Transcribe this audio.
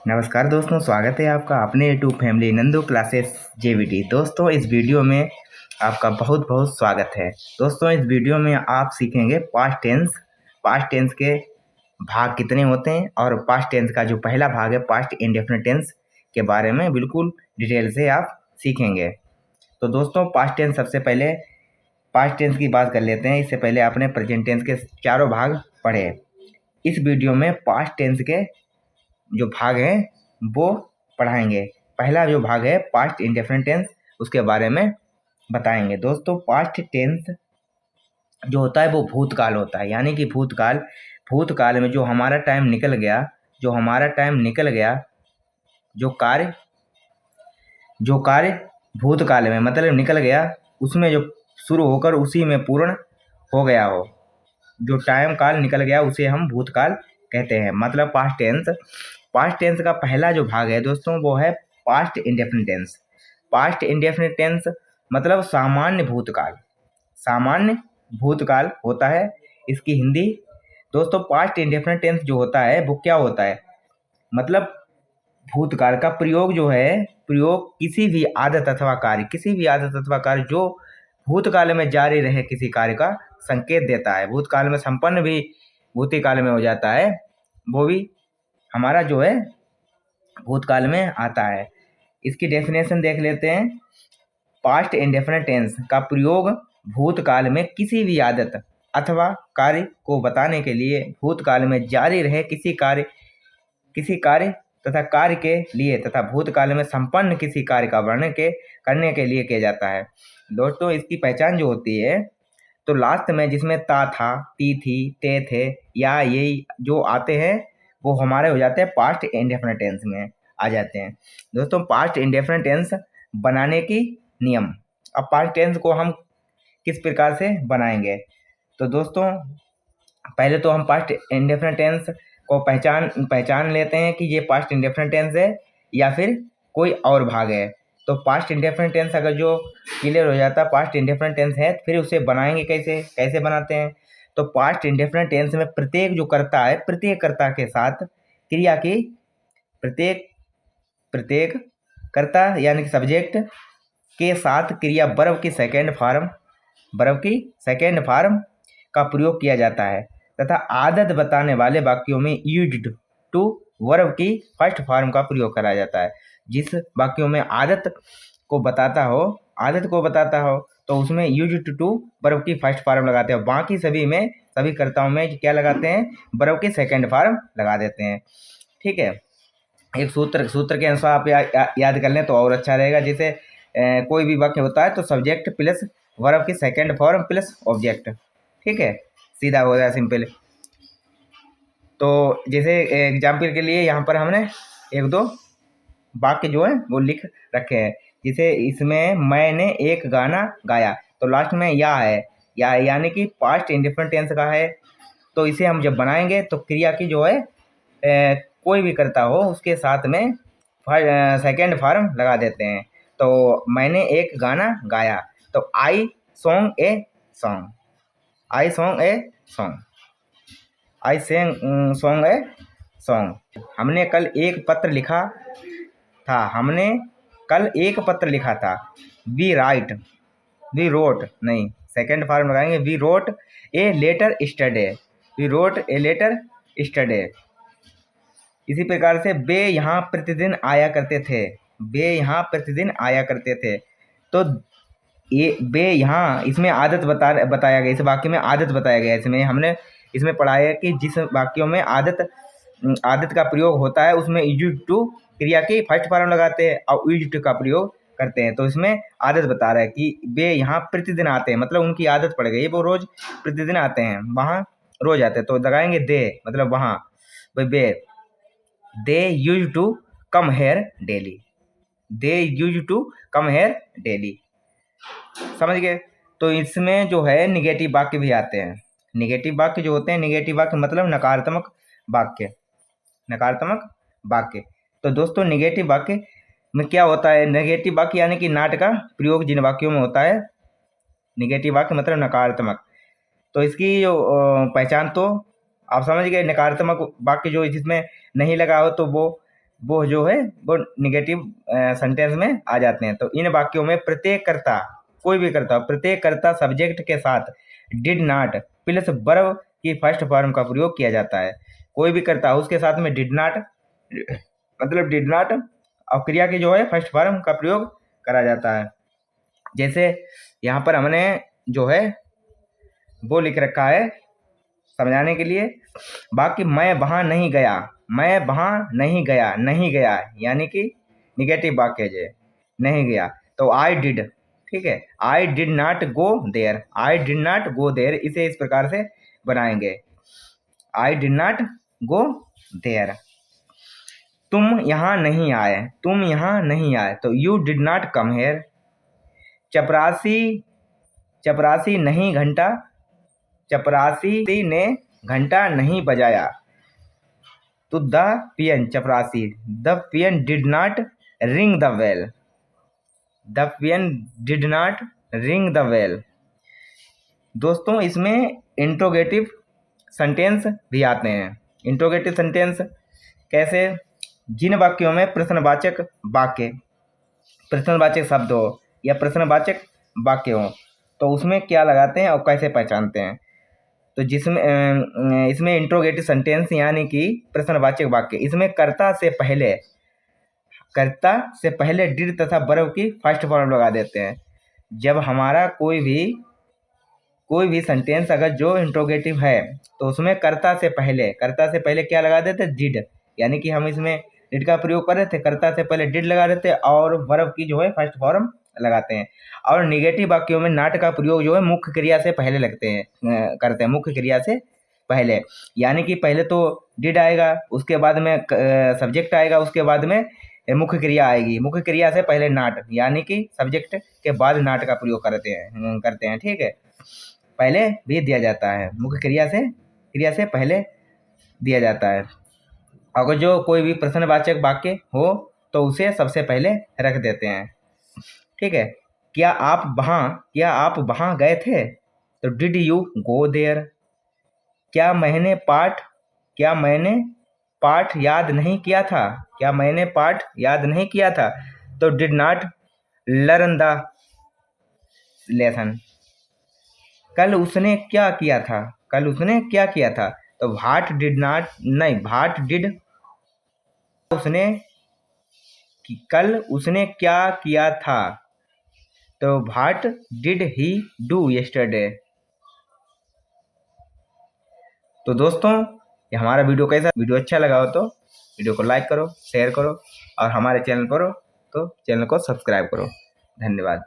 नमस्कार दोस्तों, स्वागत है आपका अपने YouTube family Nandu classes JVT. दोस्तों, इस वीडियो में आपका बहुत बहुत स्वागत है। दोस्तों, इस वीडियो में आप सीखेंगे पास्ट टेंस के भाग कितने होते हैं और पास्ट टेंस का जो पहला भाग है पास्ट इंडेफिनिट टेंस के बारे में बिल्कुल डिटेल से आप सीखेंगे। तो दोस्तों, सबसे पहले पास्ट टेंस की बात कर लेते हैं। इससे पहले आपने प्रेजेंट टेंस के चारों भाग पढ़े। इस वीडियो में पास्ट टेंस के जो भाग हैं वो पढ़ाएंगे। पहला जो भाग है पास्ट इंडेफिनिट टेंस, उसके बारे में बताएंगे। दोस्तों, पास्ट टेंस जो होता है वो भूतकाल होता है, यानी कि भूतकाल में जो हमारा टाइम निकल गया, जो कार्य भूतकाल में मतलब निकल गया, उसमें जो शुरू होकर उसी में पूर्ण हो गया हो, जो टाइम काल निकल गया उसे हम भूतकाल कहते हैं, मतलब पास्ट टेंस का पहला जो भाग है दोस्तों वो है पास्ट इंडेफिनिट टेंस मतलब सामान्य भूतकाल होता है। इसकी हिंदी दोस्तों, पास्ट इंडेफिनिट टेंस जो होता है वो क्या होता है, मतलब भूतकाल का प्रयोग किसी भी आदत अथवा कार्य जो भूतकाल में जारी रहे किसी कार्य का संकेत देता है। भूतकाल में संपन्न भी भूतकाल में हो जाता है, वो भी हमारा जो है भूतकाल में आता है। इसकी डेफिनेशन देख लेते हैं। पास्ट इंडेफिनिट टेंस का प्रयोग भूतकाल में किसी भी आदत अथवा कार्य को बताने के लिए भूतकाल में जारी रहे किसी कार्य तथा कार्य के लिए तथा भूतकाल में संपन्न किसी कार्य का वर्णन करने के लिए किया जाता है। दोस्तों, इसकी पहचान जो होती है तो लास्ट में जिसमें ता था, ती थी, ते थे या ये जो आते हैं वो हमारे हो जाते हैं पास्ट इंडेफिनिट टेंस में आ जाते हैं। दोस्तों, पास्ट इंडेफिनिट टेंस बनाने की नियम। अब पास्ट टेंस को हम किस प्रकार से बनाएंगे, तो दोस्तों पहले तो हम पास्ट इंडेफिनिट टेंस को पहचान लेते हैं कि ये पास्ट इंडेफिनिट टेंस है या फिर कोई और भाग है। तो पास्ट इंडेफिनिट टेंस अगर जो क्लियर हो जाता है पास्ट इंडेफिनिट टेंस है, फिर उसे बनाएंगे कैसे बनाते हैं। तो पास्ट इंडेफिनिट टेंस में प्रत्येक जो कर्ता है, प्रत्येक कर्ता के साथ क्रिया की प्रत्येक कर्ता यानी कि सब्जेक्ट के साथ क्रिया वर्ब की सेकेंड फॉर्म का प्रयोग किया जाता है तथा आदत बताने वाले वाक्यों में यूज्ड टू वर्ब की फर्स्ट फॉर्म का प्रयोग करा जाता है। जिस वाक्यों में आदत को बताता हो तो उसमें यूज्ड टू वर्ब की फर्स्ट फॉर्म लगाते हैं। बाकी सभी कर्ताओं में क्या लगाते हैं, वर्ब की सेकेंड फॉर्म लगा देते हैं। ठीक है, एक सूत्र के अनुसार आप याद कर लें तो और अच्छा रहेगा। जैसे कोई भी वाक्य होता है तो सब्जेक्ट प्लस वर्ब की सेकेंड फॉर्म प्लस ऑब्जेक्ट। ठीक है, सीधा हो जाए, सिंपल। तो जैसे एग्जाम्पल के लिए यहाँ पर हमने एक दो वाक्य जो है वो लिख रखे हैं। जैसे इसमें मैंने एक गाना गाया, तो लास्ट में या है, यानी कि पास्ट इंडेफिनिट टेंस का है। तो इसे हम जब बनाएंगे तो क्रिया की जो है कोई भी करता हो उसके साथ में सेकेंड फॉर्म लगा देते हैं। तो मैंने एक गाना गाया, तो I song a song, I song a song, I sang song a song. हमने कल एक पत्र लिखा था। वी रोट नहीं, सेकेंड फॉर्म लगाएंगे, we wrote a letter yesterday. इसी प्रकार से बे यहाँ प्रतिदिन आया करते थे। तो ये बे यहाँ इसमें आदत बताया गया, इस वाक्य में आदत बताया गया। हमने इसमें पढ़ा है कि जिस वाक्यों में आदत का प्रयोग होता है उसमें यूज्ड टू क्रिया की फर्स्ट फॉर्म लगाते हैं और यूज्ड टू का प्रयोग करते हैं। तो इसमें आदत बता रहा है कि वे यहाँ प्रतिदिन आते हैं, मतलब उनकी आदत पड़ गई, वो रोज प्रतिदिन आते हैं, वहाँ रोज आते हैं। तो लगाएंगे दे, मतलब वहाँ बे, they use to come here daily. समझ गए। तो इसमें जो है निगेटिव वाक्य भी आते हैं। निगेटिव वाक्य जो होते हैं, निगेटिव वाक्य मतलब नकारात्मक वाक्य। तो दोस्तों, निगेटिव वाक्य में क्या होता है, नेगेटिव वाक्य यानी कि नाट का प्रयोग जिन वाक्यों में होता है, निगेटिव वाक्य मतलब नकारात्मक। तो इसकी जो पहचान तो आप समझ गए। नकारात्मक वाक्य जो जिसमें नहीं लगा हो तो वो वो जो है वो निगेटिव सेंटेंस में आ जाते हैं। तो इन वाक्यों में प्रत्येक कर्ता, कोई भी कर्ता, प्रत्येक कर्ता सब्जेक्ट के साथ डिड नॉट प्लस वर्ब की फर्स्ट फॉर्म का प्रयोग किया जाता है। कोई भी कर्ता उसके साथ में डिड नॉट मतलब डिड नॉट और क्रिया की जो है फर्स्ट फॉर्म का प्रयोग करा जाता है। जैसे यहाँ पर हमने जो है वो लिख रखा है समझाने के लिए, बाकी मैं वहाँ नहीं गया, मैं वहाँ नहीं गया, नहीं गया यानी कि निगेटिव वाक्य है, नहीं गया। तो आई डिड, ठीक है, I did not go there, I did not go there, इसे इस प्रकार से बनाएंगे, I did not go there. तुम यहाँ नहीं आए, तुम यहाँ नहीं आए, तो you did not come here. चपरासी, चपरासी नहीं घंटा, चपरासी ने घंटा नहीं बजाया। तो द पियन, चपरासी, the peon did not ring the bell, the peon did not ring the bell. दोस्तों इसमें इंट्रोगेटिव सेंटेंस भी आते हैं। इंट्रोगेटिव सेंटेंस कैसे? जिन वाक्यों में प्रश्नवाचक वाक्य, प्रश्नवाचक शब्द हो या प्रश्नवाचक वाक्य हो, तो उसमें क्या लगाते हैं और कैसे पहचानते हैं। तो जिसमें इसमें इंट्रोगेटिव सेंटेंस यानी कि प्रश्नवाचक वाक्य, इसमें कर्ता से पहले डिड तथा वर्ब की फर्स्ट फॉर्म लगा देते हैं। जब हमारा कोई भी सेंटेंस अगर जो इंट्रोगेटिव है तो उसमें कर्ता से पहले क्या लगा देते? डिड, यानी कि हम इसमें डिड का प्रयोग कर रहे थे, कर्ता से पहले डिड लगा देते हैं और वर्ब की जो है फर्स्ट फॉर्म लगाते हैं। और निगेटिव वाक्यों में नॉट का प्रयोग जो है मुख्य क्रिया से पहले करते हैं, मुख्य क्रिया से पहले, यानी कि पहले तो डिड आएगा, उसके बाद में सब्जेक्ट आएगा, उसके बाद में मुख्य क्रिया आएगी, मुख्य क्रिया से पहले नॉट, यानी कि सब्जेक्ट के बाद नॉट का प्रयोग करते हैं, ठीक है, पहले भी दिया जाता है, मुख्य क्रिया से पहले दिया जाता है। अगर जो कोई भी प्रश्नवाचक वाक्य हो तो उसे सबसे पहले रख देते हैं, ठीक है। क्या आप वहाँ गए थे? तो डिड यू गो देयर। क्या मैंने पाठ याद नहीं किया था? क्या मैंने पाठ याद नहीं किया था? तो did not learn the lesson. कल उसने क्या किया था? तो व्हाट डिड कल उसने क्या किया था? तो what did he do yesterday. तो दोस्तों ये हमारा वीडियो अच्छा लगा हो तो वीडियो को लाइक करो, शेयर करो और हमारे चैनल पर हो तो चैनल को सब्सक्राइब करो। धन्यवाद।